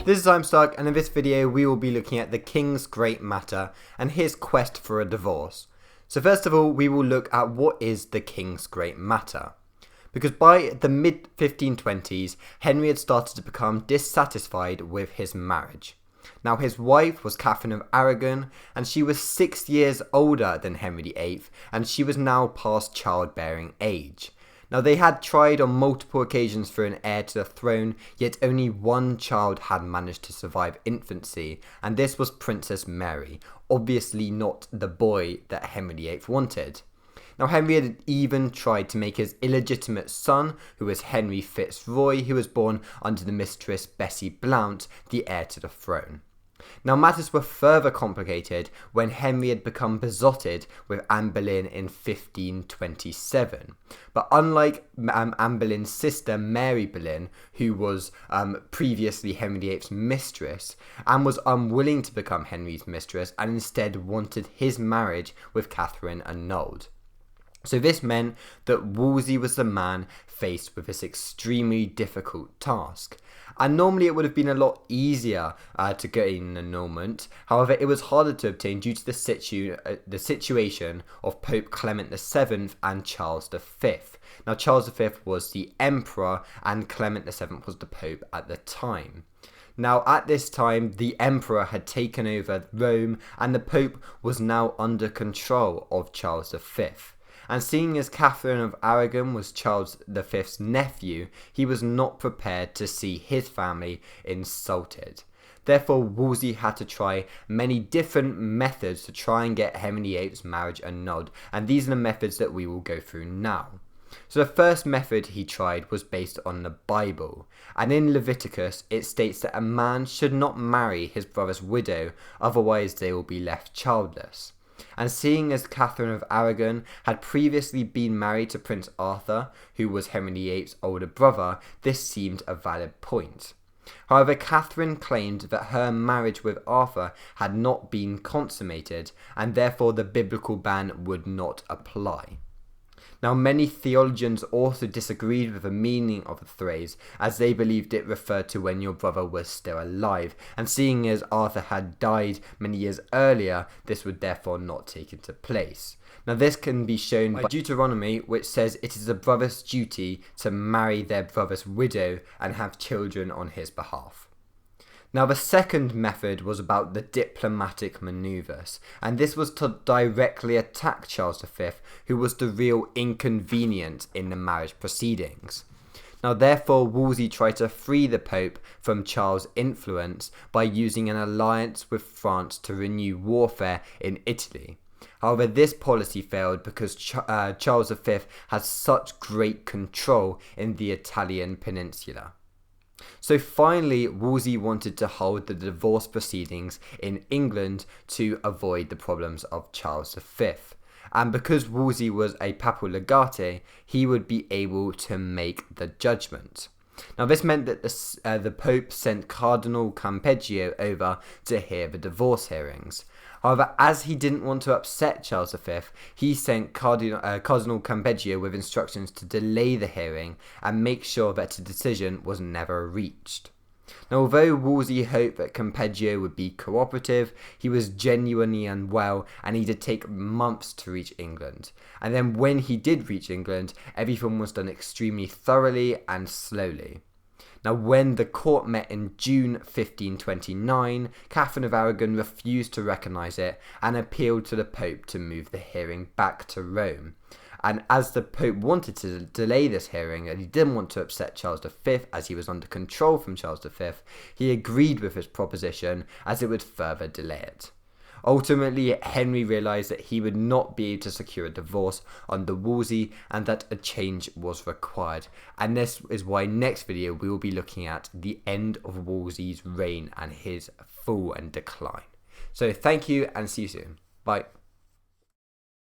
This is I'm Stark, and in this video we will be looking at the King's Great Matter and his quest for a divorce. So first of all, we will look at what is the King's Great Matter. Because by the mid 1520s, Henry had started to become dissatisfied with his marriage. Now his wife was Catherine of Aragon, and she was 6 years older than Henry VIII, and she was now past childbearing age. Now they had tried on multiple occasions for an heir to the throne, yet only one child had managed to survive infancy, and this was Princess Mary, obviously not the boy that Henry VIII wanted. Now Henry had even tried to make his illegitimate son, who was Henry Fitzroy, who was born under the mistress Bessie Blount, the heir to the throne. Now matters were further complicated when Henry had become besotted with Anne Boleyn in 1527. But unlike Anne Boleyn's sister Mary Boleyn, who was previously Henry VIII's mistress, Anne was unwilling to become Henry's mistress and instead wanted his marriage with Catherine annulled. So this meant that Wolsey was the man faced with this extremely difficult task. And normally it would have been a lot easier to gain an annulment. However, it was harder to obtain due to the situation of Pope Clement VII and Charles V. Now Charles V was the emperor and Clement VII was the pope at the time. Now at this time, the emperor had taken over Rome and the pope was now under control of Charles V. And seeing as Catherine of Aragon was Charles V's nephew, he was not prepared to see his family insulted. Therefore, Wolsey had to try many different methods to try and get Henry VIII's marriage annulled, and these are the methods that we will go through now. So the first method he tried was based on the Bible, and in Leviticus it states that a man should not marry his brother's widow, otherwise they will be left childless. And seeing as Catherine of Aragon had previously been married to Prince Arthur, who was Henry VIII's older brother, this seemed a valid point. However, Catherine claimed that her marriage with Arthur had not been consummated, and therefore the biblical ban would not apply. Now many theologians also disagreed with the meaning of the phrase, as they believed it referred to when your brother was still alive, and seeing as Arthur had died many years earlier, this would therefore not take into place. Now this can be shown by Deuteronomy, which says it is a brother's duty to marry their brother's widow and have children on his behalf. Now the second method was about the diplomatic manoeuvres, and this was to directly attack Charles V, who was the real inconvenience in the marriage proceedings. Now therefore Wolsey tried to free the Pope from Charles' influence by using an alliance with France to renew warfare in Italy. However, this policy failed because Charles V had such great control in the Italian peninsula. So finally, Wolsey wanted to hold the divorce proceedings in England to avoid the problems of Charles V. And because Wolsey was a papal legate, he would be able to make the judgment. Now this meant that the Pope sent Cardinal Campeggio over to hear the divorce hearings. However, as he didn't want to upset Charles V, he sent Cardinal Campeggio with instructions to delay the hearing and make sure that a decision was never reached. Now, although Wolsey hoped that Campeggio would be cooperative, he was genuinely unwell and he did take months to reach England. And then when he did reach England, everything was done extremely thoroughly and slowly. Now, when the court met in June 1529, Catherine of Aragon refused to recognise it and appealed to the Pope to move the hearing back to Rome. And as the Pope wanted to delay this hearing and he didn't want to upset Charles V as he was under control from Charles V, he agreed with his proposition as it would further delay it. Ultimately, Henry realised that he would not be able to secure a divorce under Wolsey and that a change was required. And this is why next video we will be looking at the end of Wolsey's reign and his fall and decline. So thank you and see you soon. Bye.